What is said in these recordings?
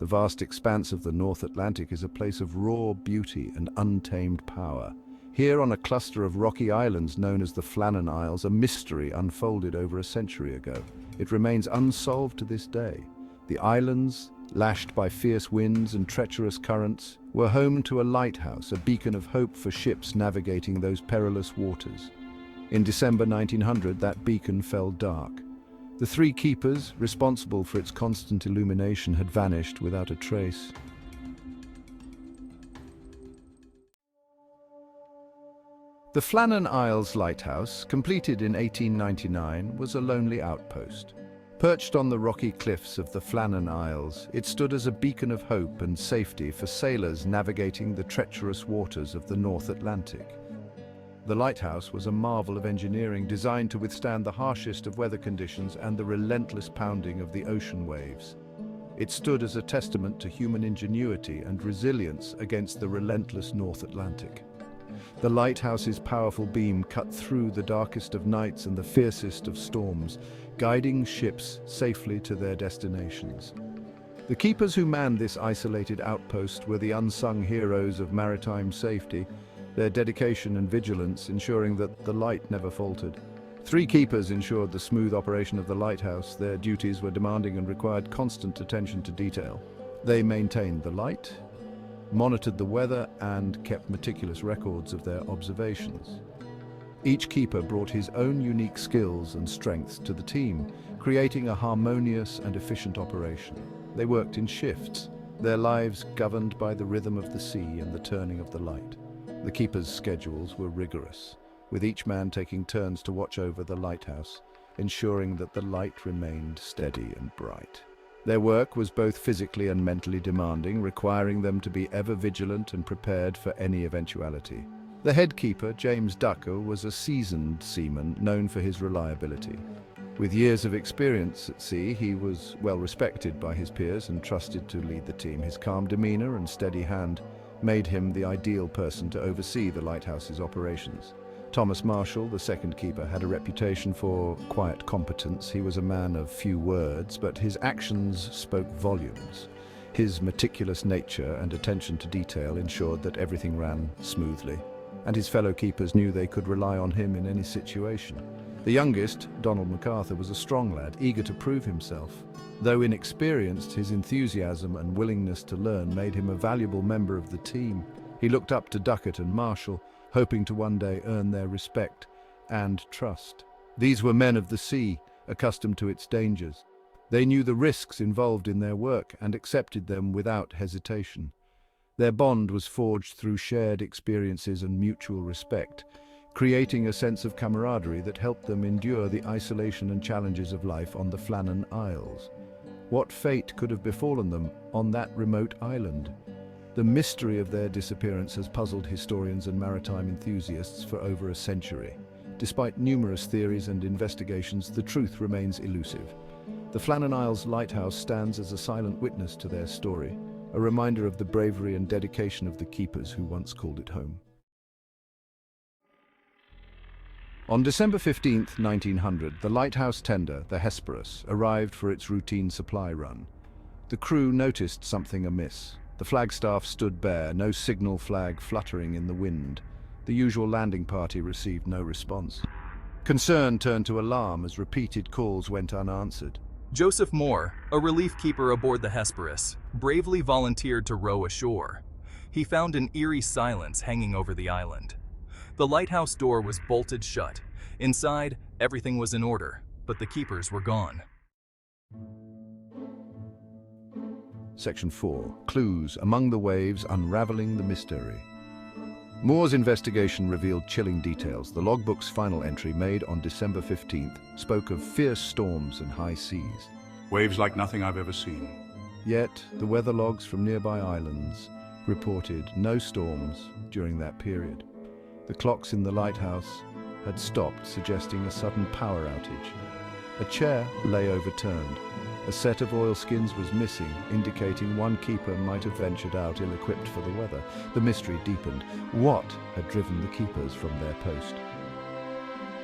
The vast expanse of the North Atlantic is a place of raw beauty and untamed power. Here on a cluster of rocky islands known as the Flannan Isles, a mystery unfolded over a century ago. It remains unsolved to this day. The islands, lashed by fierce winds and treacherous currents, were home to a lighthouse, a beacon of hope for ships navigating those perilous waters. In December 1900, that beacon fell dark. The three keepers, responsible for its constant illumination, had vanished without a trace. The Flannan Isles Lighthouse, completed in 1899, was a lonely outpost. Perched on the rocky cliffs of the Flannan Isles, it stood as a beacon of hope and safety for sailors navigating the treacherous waters of the North Atlantic. The lighthouse was a marvel of engineering designed to withstand the harshest of weather conditions and the relentless pounding of the ocean waves. It stood as a testament to human ingenuity and resilience against the relentless North Atlantic. The lighthouse's powerful beam cut through the darkest of nights and the fiercest of storms, guiding ships safely to their destinations. The keepers who manned this isolated outpost were the unsung heroes of maritime safety, their dedication and vigilance ensuring that the light never faltered. Three keepers ensured the smooth operation of the lighthouse. Their duties were demanding and required constant attention to detail. They maintained the light, monitored the weather, and kept meticulous records of their observations. Each keeper brought his own unique skills and strengths to the team, creating a harmonious and efficient operation. They worked in shifts, their lives governed by the rhythm of the sea and the turning of the light. The keepers' schedules were rigorous, with each man taking turns to watch over the lighthouse, ensuring that the light remained steady and bright. Their work was both physically and mentally demanding, requiring them to be ever vigilant and prepared for any eventuality. The head keeper, James Ducker, was a seasoned seaman known for his reliability. With years of experience at sea, he was well respected by his peers and trusted to lead the team. His calm demeanor and steady hand made him the ideal person to oversee the lighthouse's operations. Thomas Marshall, the second keeper, had a reputation for quiet competence. He was a man of few words, but his actions spoke volumes. His meticulous nature and attention to detail ensured that everything ran smoothly, and his fellow keepers knew they could rely on him in any situation. The youngest, Donald MacArthur, was a strong lad, eager to prove himself. Though inexperienced, his enthusiasm and willingness to learn made him a valuable member of the team. He looked up to Ducat and Marshall, hoping to one day earn their respect and trust. These were men of the sea, accustomed to its dangers. They knew the risks involved in their work and accepted them without hesitation. Their bond was forged through shared experiences and mutual respect, creating a sense of camaraderie that helped them endure the isolation and challenges of life on the Flannan Isles. What fate could have befallen them on that remote island? The mystery of their disappearance has puzzled historians and maritime enthusiasts for over a century. Despite numerous theories and investigations, the truth remains elusive. The Flannan Isles Lighthouse stands as a silent witness to their story, a reminder of the bravery and dedication of the keepers who once called it home. On December 15, 1900, the lighthouse tender, the Hesperus, arrived for its routine supply run. The crew noticed something amiss. The flagstaff stood bare, no signal flag fluttering in the wind. The usual landing party received no response. Concern turned to alarm as repeated calls went unanswered. Joseph Moore, a relief keeper aboard the Hesperus, bravely volunteered to row ashore. He found an eerie silence hanging over the island. The lighthouse door was bolted shut. Inside, everything was in order, but the keepers were gone. Section 4. Clues among the waves, unraveling the mystery. Moore's investigation revealed chilling details. The logbook's final entry, made on December 15th, spoke of fierce storms and high seas. Waves like nothing I've ever seen. Yet, the weather logs from nearby islands reported no storms during that period. The clocks in the lighthouse had stopped, suggesting a sudden power outage. A chair lay overturned. A set of oilskins was missing, indicating one keeper might have ventured out ill-equipped for the weather. The mystery deepened. What had driven the keepers from their post?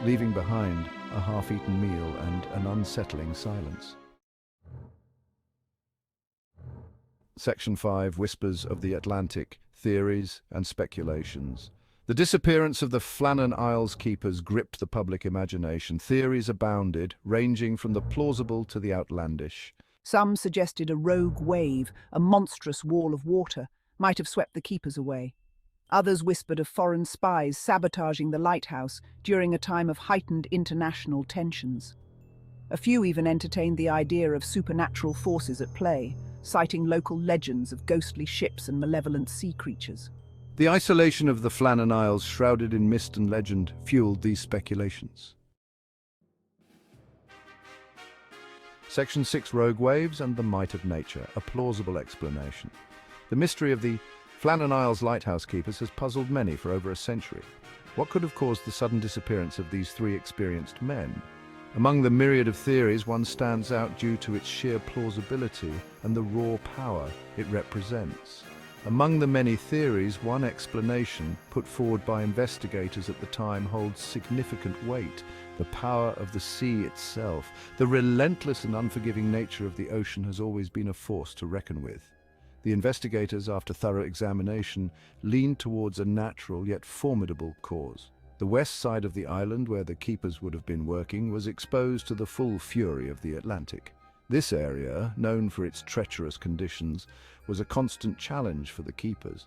Leaving behind a half-eaten meal and an unsettling silence. Section 5, Whispers of the Atlantic, Theories and Speculations. The disappearance of the Flannan Isles keepers gripped the public imagination. Theories abounded, ranging from the plausible to the outlandish. Some suggested a rogue wave, a monstrous wall of water, might have swept the keepers away. Others whispered of foreign spies sabotaging the lighthouse during a time of heightened international tensions. A few even entertained the idea of supernatural forces at play, citing local legends of ghostly ships and malevolent sea creatures. The isolation of the Flannan Isles, shrouded in mist and legend, fueled these speculations. Section 6, Rogue Waves and the Might of Nature, a plausible explanation. The mystery of the Flannan Isles lighthouse keepers has puzzled many for over a century. What could have caused the sudden disappearance of these three experienced men? Among the myriad of theories, one stands out due to its sheer plausibility and the raw power it represents. Among the many theories, one explanation put forward by investigators at the time holds significant weight: the power of the sea itself. The relentless and unforgiving nature of the ocean has always been a force to reckon with. The investigators, after thorough examination, leaned towards a natural yet formidable cause. The west side of the island, where the keepers would have been working, was exposed to the full fury of the Atlantic. This area, known for its treacherous conditions, was a constant challenge for the keepers.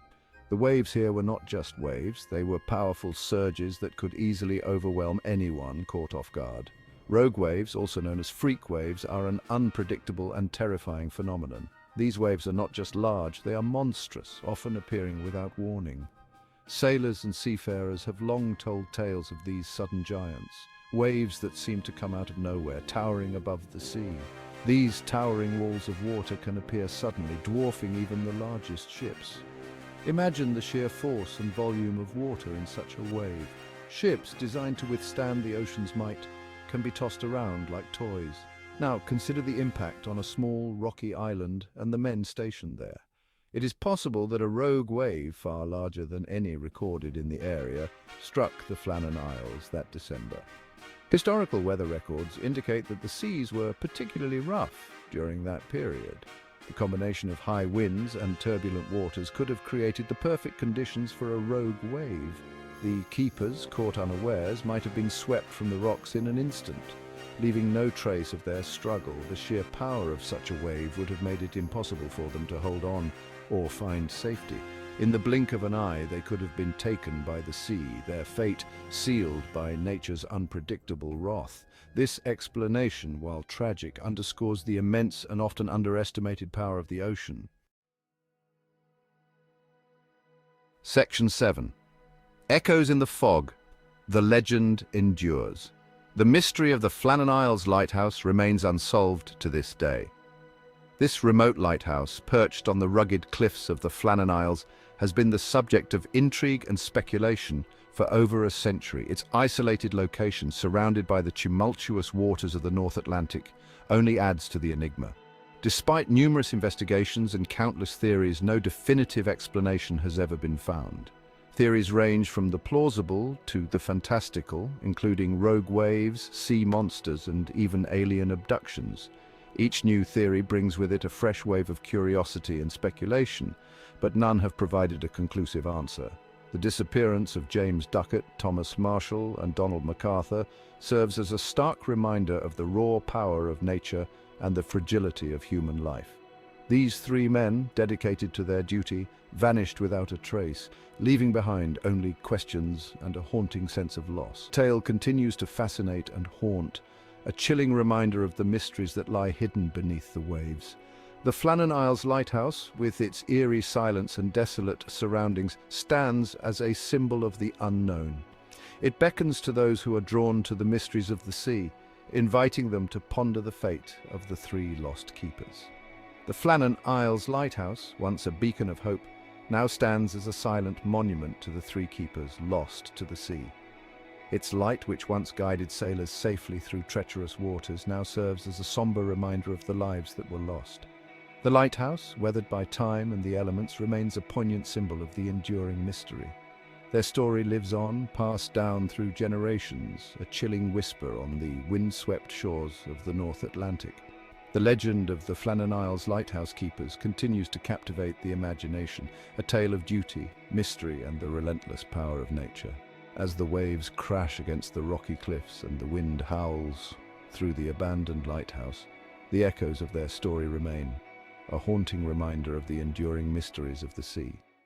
The waves here were not just waves, they were powerful surges that could easily overwhelm anyone caught off guard. Rogue waves, also known as freak waves, are an unpredictable and terrifying phenomenon. These waves are not just large, they are monstrous, often appearing without warning. Sailors and seafarers have long told tales of these sudden giants, waves that seem to come out of nowhere, towering above the sea. These towering walls of water can appear suddenly, dwarfing even the largest ships. Imagine the sheer force and volume of water in such a wave. Ships designed to withstand the ocean's might can be tossed around like toys. Now, consider the impact on a small, rocky island and the men stationed there. It is possible that a rogue wave, far larger than any recorded in the area, struck the Flannan Isles that December. Historical weather records indicate that the seas were particularly rough during that period. The combination of high winds and turbulent waters could have created the perfect conditions for a rogue wave. The keepers, caught unawares, might have been swept from the rocks in an instant, leaving no trace of their struggle. The sheer power of such a wave would have made it impossible for them to hold on or find safety. In the blink of an eye, they could have been taken by the sea, their fate sealed by nature's unpredictable wrath. This explanation, while tragic, underscores the immense and often underestimated power of the ocean. Section 7. Echoes in the fog. The legend endures. The mystery of the Flannan Isles lighthouse remains unsolved to this day. This remote lighthouse, perched on the rugged cliffs of the Flannan Isles, has been the subject of intrigue and speculation for over a century. Its isolated location, surrounded by the tumultuous waters of the North Atlantic, only adds to the enigma. Despite numerous investigations and countless theories, no definitive explanation has ever been found. Theories range from the plausible to the fantastical, including rogue waves, sea monsters, and even alien abductions. Each new theory brings with it a fresh wave of curiosity and speculation, but none have provided a conclusive answer. The disappearance of James Ducat, Thomas Marshall, and Donald MacArthur serves as a stark reminder of the raw power of nature and the fragility of human life. These three men, dedicated to their duty, vanished without a trace, leaving behind only questions and a haunting sense of loss. The tale continues to fascinate and haunt, a chilling reminder of the mysteries that lie hidden beneath the waves. The Flannan Isles lighthouse, with its eerie silence and desolate surroundings, stands as a symbol of the unknown. It beckons to those who are drawn to the mysteries of the sea, inviting them to ponder the fate of the three lost keepers. The Flannan Isles lighthouse, once a beacon of hope, now stands as a silent monument to the three keepers lost to the sea. Its light, which once guided sailors safely through treacherous waters, now serves as a somber reminder of the lives that were lost. The lighthouse, weathered by time and the elements, remains a poignant symbol of the enduring mystery. Their story lives on, passed down through generations, a chilling whisper on the windswept shores of the North Atlantic. The legend of the Flannan Isles lighthouse keepers continues to captivate the imagination, a tale of duty, mystery, and the relentless power of nature. As the waves crash against the rocky cliffs and the wind howls through the abandoned lighthouse, the echoes of their story remain, a haunting reminder of the enduring mysteries of the sea.